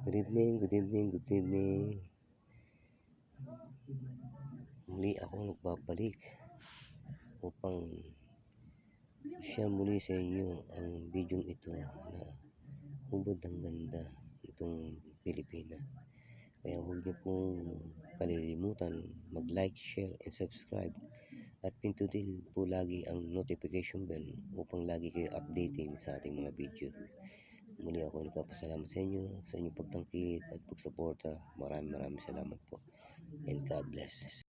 Good evening, good evening, good evening. Muli ako nagbabalik upang share muli sa inyo ang video ito na hubad ng ganda itong Pilipina. Kaya huwag niyo pong kalilimutan mag-like, share, and subscribe at pindutin po lagi ang notification bell upang lagi kayo updating sa ating mga video. Muli ako nagpapasalamat sa inyong pagtangkilik at pagsuporta. Maraming salamat po. And God bless.